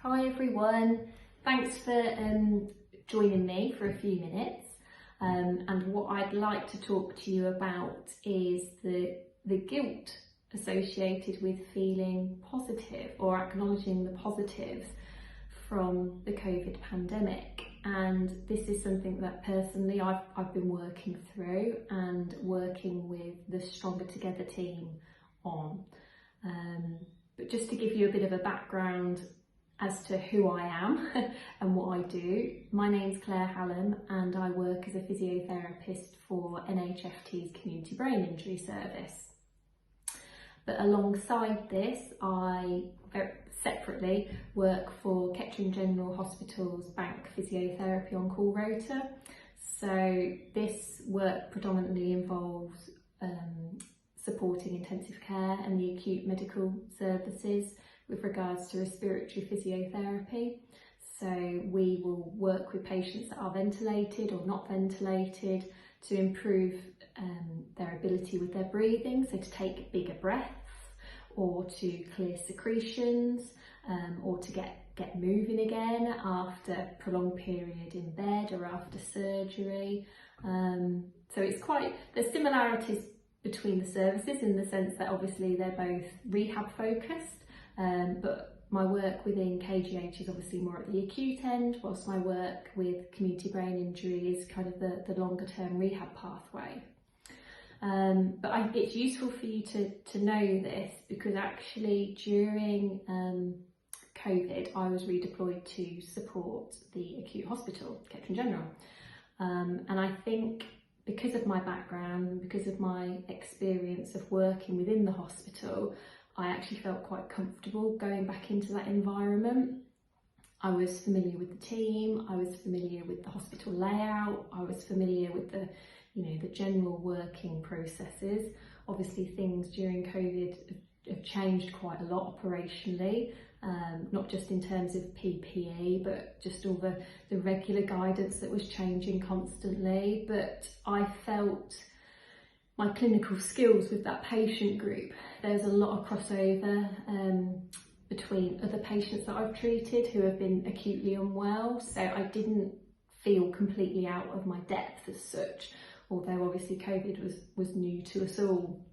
Hi everyone, thanks for joining me for a few minutes, and what I'd like to talk to you about is the guilt associated with feeling positive or acknowledging the positives from the COVID pandemic. And this is something that personally I've been working through and working with the Stronger Together team on. But just to give you a bit of a background as to who I am and what I do, my name's Claire Hallam and I work as a physiotherapist for NHFT's Community Brain Injury Service. But alongside this, I separately work for Kettering General Hospital's Bank Physiotherapy on call rota. So this work predominantly involves supporting intensive care and the acute medical services with regards to respiratory physiotherapy. So we will work with patients that are ventilated or not ventilated to improve their ability with their breathing, so to take bigger breaths or to clear secretions, or to get moving again after a prolonged period in bed or after surgery. So there's similarities between the services in the sense that obviously they're both rehab focused, but my work within KGH is obviously more at the acute end, whilst my work with community brain injury is kind of the longer term rehab pathway. But I think it's useful for you to know this because actually during COVID I was redeployed to support the acute hospital, Kettering General, and I think because of my background and because of my experience of working within the hospital, I actually felt quite comfortable going back into that environment. I was familiar with the team, I was familiar with the hospital layout, I was familiar with the general working processes. Obviously things during COVID have changed quite a lot operationally, not just in terms of PPE, but just all the regular guidance that was changing constantly. But I felt my clinical skills with that patient group, there's a lot of crossover between other patients that I've treated who have been acutely unwell, so I didn't feel completely out of my depth as such, although obviously COVID was new to us all.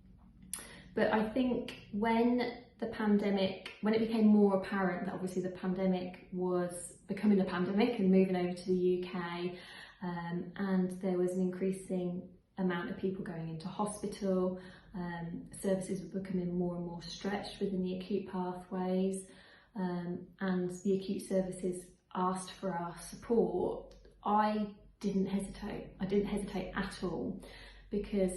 But I think when it became more apparent that obviously the pandemic was becoming a pandemic and moving over to the UK, and there was an increasing amount of people going into hospital, services were becoming more and more stretched within the acute pathways, and the acute services asked for our support, I didn't hesitate at all, because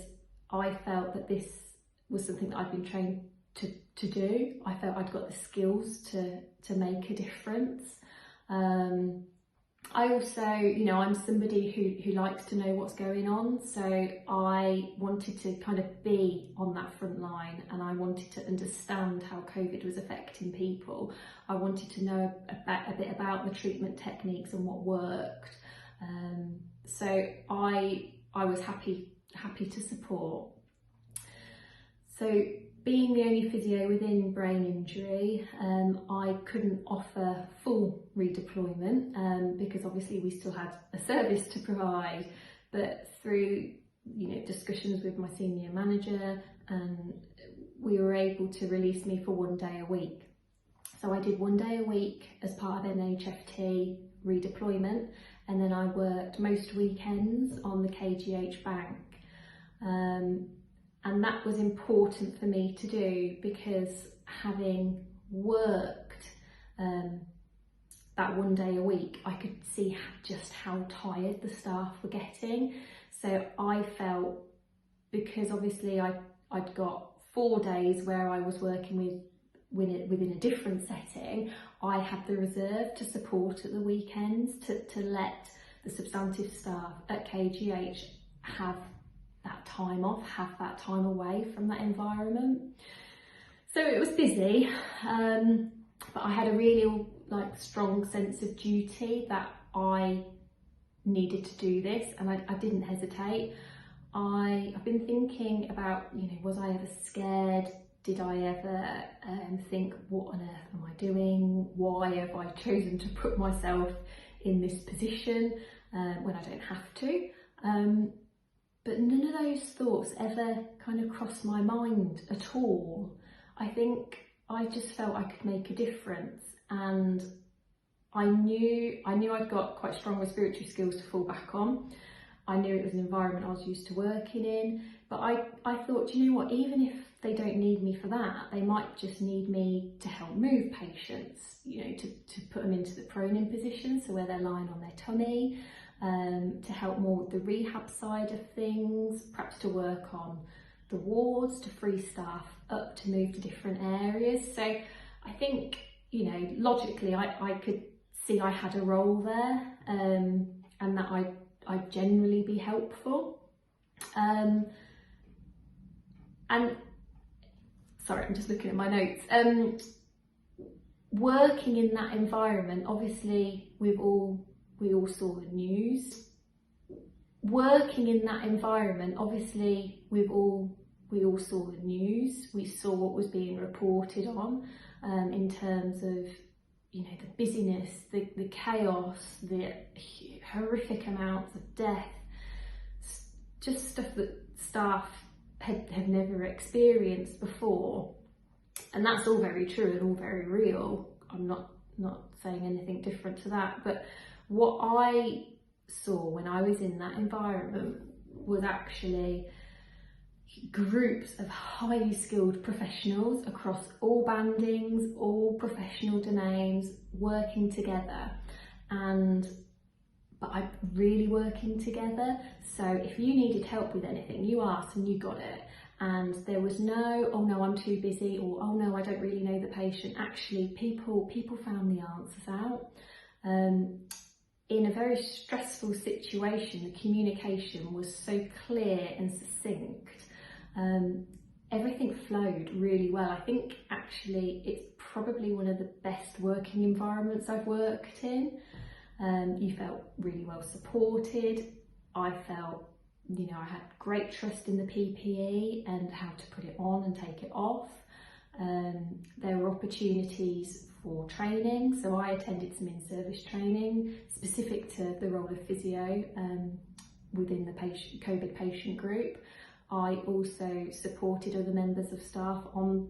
I felt that this was something that I'd been trained to do. I felt I'd got the skills to make a difference. I also, I'm somebody who likes to know what's going on, so I wanted to kind of be on that front line and I wanted to understand how COVID was affecting people. I wanted to know a bit about the treatment techniques and what worked. So I was happy to support. So being the only physio within brain injury, I couldn't offer full redeployment because obviously we still had a service to provide, but through discussions with my senior manager, we were able to release me for 1 day a week. So I did 1 day a week as part of NHFT redeployment, and then I worked most weekends on the KGH bank. And that was important for me to do because having worked that 1 day a week, I could see just how tired the staff were getting. So I felt, because obviously I'd got 4 days where I was working within a different setting, I had the reserve to support at the weekends to let the substantive staff at KGH have that time off, have that time away from that environment. So it was busy, but I had a really strong sense of duty that I needed to do this, and I didn't hesitate. I've been thinking about, was I ever scared did I ever think, what on earth am I doing? Why have I chosen to put myself in this position when I don't have to? But none of those thoughts ever kind of crossed my mind at all. I think I just felt I could make a difference, and I knew I'd got quite strong respiratory skills to fall back on. I knew it was an environment I was used to working in, but I thought, you know what, even if they don't need me for that, they might just need me to help move patients, you know, to put them into the proning position, so where they're lying on their tummy, to help more with the rehab side of things, perhaps to work on the wards, to free staff up to move to different areas. So I think, you know, logically I could see I had a role there, and that I'd generally be helpful. And sorry, I'm just looking at my notes. Working in that environment, obviously we all saw the news. Working in that environment, obviously we all saw the news. We saw what was being reported on in terms of, you know, the busyness, the chaos, the horrific amounts of death, just stuff that staff had never experienced before. And that's all very true and all very real. I'm not saying anything different to that, but what I saw when I was in that environment was actually groups of highly skilled professionals across all bandings, all professional domains, working together, but I'm really working together. So if you needed help with anything, you asked and you got it. And there was no, oh no, I'm too busy, or oh no, I don't really know the patient. Actually, people found the answers out. In a very stressful situation, the communication was so clear and succinct. Everything flowed really well. I think actually it's probably one of the best working environments I've worked in. You felt really well supported. I felt, you know, I had great trust in the PPE and how to put it on and take it off. There were opportunities for training, so I attended some in-service training specific to the role of physio within the COVID patient group. I also supported other members of staff on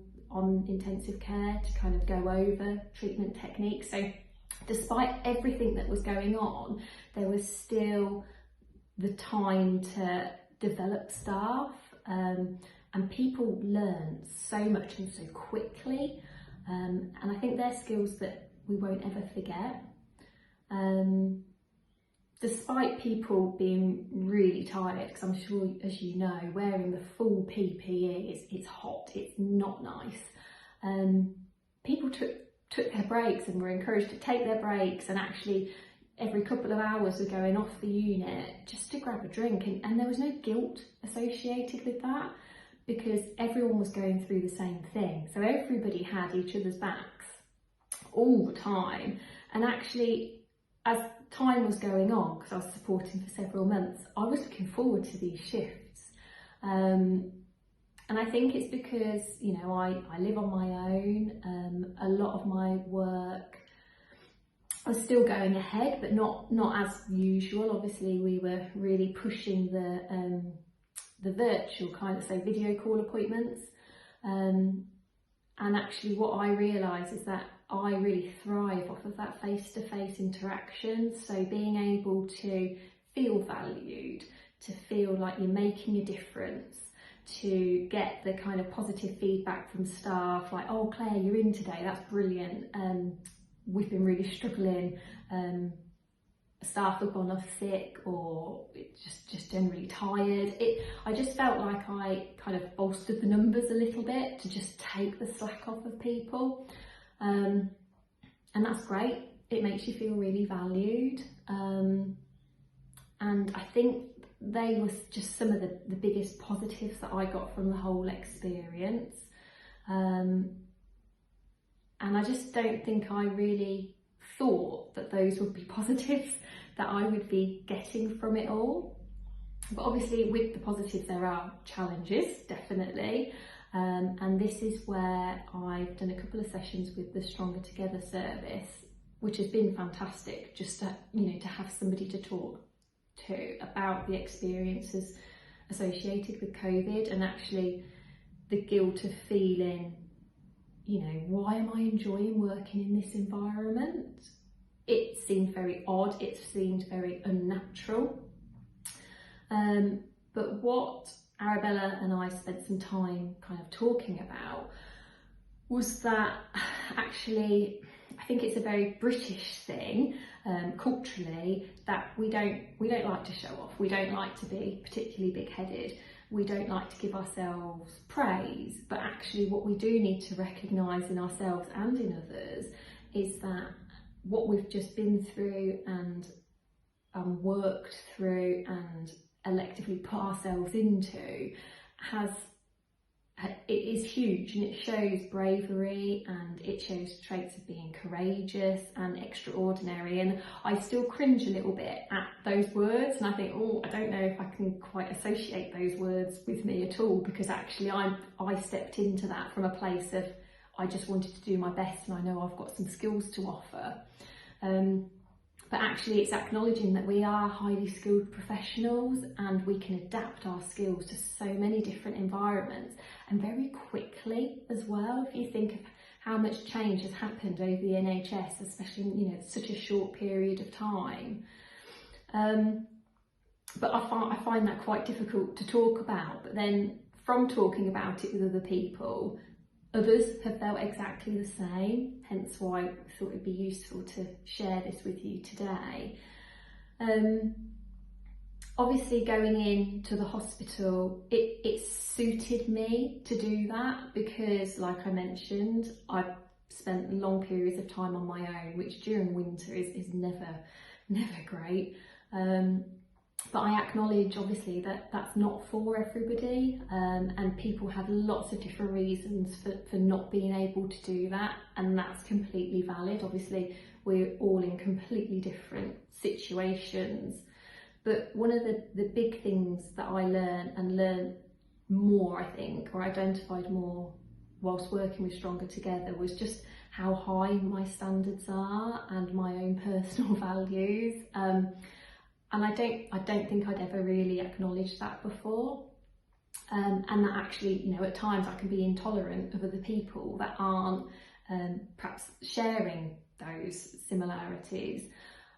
intensive care to kind of go over treatment techniques. So despite everything that was going on, there was still the time to develop staff, and people learn so much and so quickly, and I think they're skills that we won't ever forget. Despite people being really tired, because I'm sure, as you know, wearing the full PPE, it's hot, it's not nice. People took their breaks and were encouraged to take their breaks, and actually every couple of hours were going off the unit just to grab a drink, and there was no guilt associated with that because everyone was going through the same thing. So everybody had each other's backs all the time, and actually as time was going on, because I was supporting for several months, I was looking forward to these shifts. And I think it's because, you know, I live on my own. A lot of my work was still going ahead, but not as usual. Obviously, we were really pushing the virtual kind of, so video call appointments. And actually what I realised is that I really thrive off of that face-to-face interaction. So being able to feel valued, to feel like you're making a difference, to get the kind of positive feedback from staff, like, oh Claire, you're in today, that's brilliant. We've been really struggling. Staff have gone off sick, or just generally tired. I just felt like I kind of bolstered the numbers a little bit to just take the slack off of people. And that's great. It makes you feel really valued. And I think they were just some of the biggest positives that I got from the whole experience. And I just don't think I really thought that those would be positives that I would be getting from it all. But obviously with the positives there are challenges, definitely. and this is where I've done a couple of sessions with the Stronger Together service, which has been fantastic, just to, to have somebody to talk to about the experiences associated with COVID, and actually the guilt of feeling, why am I enjoying working in this environment? It seemed very odd, it seemed very unnatural. But what Arabella and I spent some time kind of talking about was that actually, I think it's a very British thing, culturally, that we don't like to show off. We don't like to be particularly big-headed. We don't like to give ourselves praise, but actually what we do need to recognise in ourselves and in others is that what we've just been through and worked through and electively put ourselves into it is huge, and it shows bravery and it shows traits of being courageous and extraordinary. And I still cringe a little bit at those words, and I think, I don't know if I can quite associate those words with me at all, because actually I stepped into that from a place of I just wanted to do my best, and I know I've got some skills to offer. But actually it's acknowledging that we are highly skilled professionals and we can adapt our skills to so many different environments, and very quickly as well. If you think of how much change has happened over the NHS, especially in such a short period of time. But I find that quite difficult to talk about. But then from talking about it with other people, others have felt exactly the same, hence why I thought it'd be useful to share this with you today. Obviously going into the hospital, it suited me to do that because, like I mentioned, I've spent long periods of time on my own, which during winter is never great. But I acknowledge obviously that that's not for everybody, and people have lots of different reasons for not being able to do that, and that's completely valid. Obviously we're all in completely different situations, but one of the big things that I learned more, I think, or identified more whilst working with Stronger Together, was just how high my standards are and my own personal values. And I don't think I'd ever really acknowledged that before. And that actually, at times I can be intolerant of other people that aren't perhaps sharing those similarities.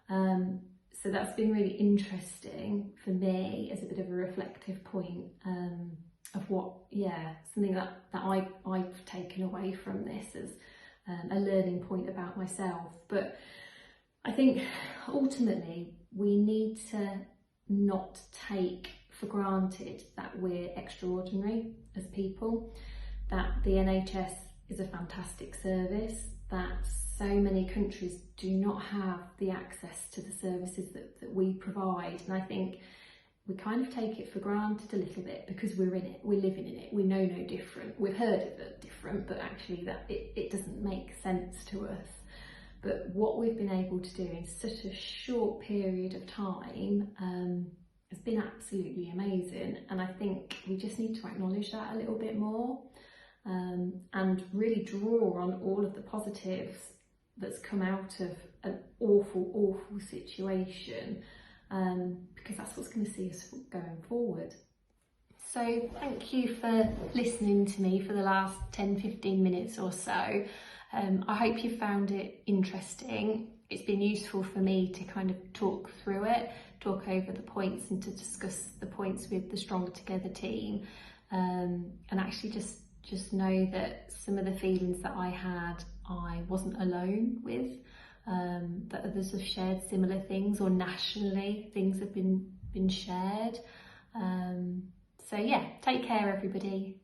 So that's been really interesting for me as a bit of a reflective point of what, something that I've taken away from this as a learning point about myself. But I think ultimately we need to not take for granted that we're extraordinary as people, that the NHS is a fantastic service, that so many countries do not have the access to the services that we provide. And I think we kind of take it for granted a little bit because we're in it, we're living in it, we know no different. We've heard of it different, but actually that it doesn't make sense to us. But what we've been able to do in such a short period of time has been absolutely amazing. And I think we just need to acknowledge that a little bit more, and really draw on all of the positives that's come out of an awful situation, because that's what's going to see us going forward. So thank you for listening to me for the last 10-15 minutes or so. I hope you found it interesting. It's been useful for me to kind of talk through it, talk over the points and to discuss the points with the Stronger Together team, and actually just know that some of the feelings that I had, I wasn't alone with, that others have shared similar things, or nationally things have been shared. So yeah, take care everybody.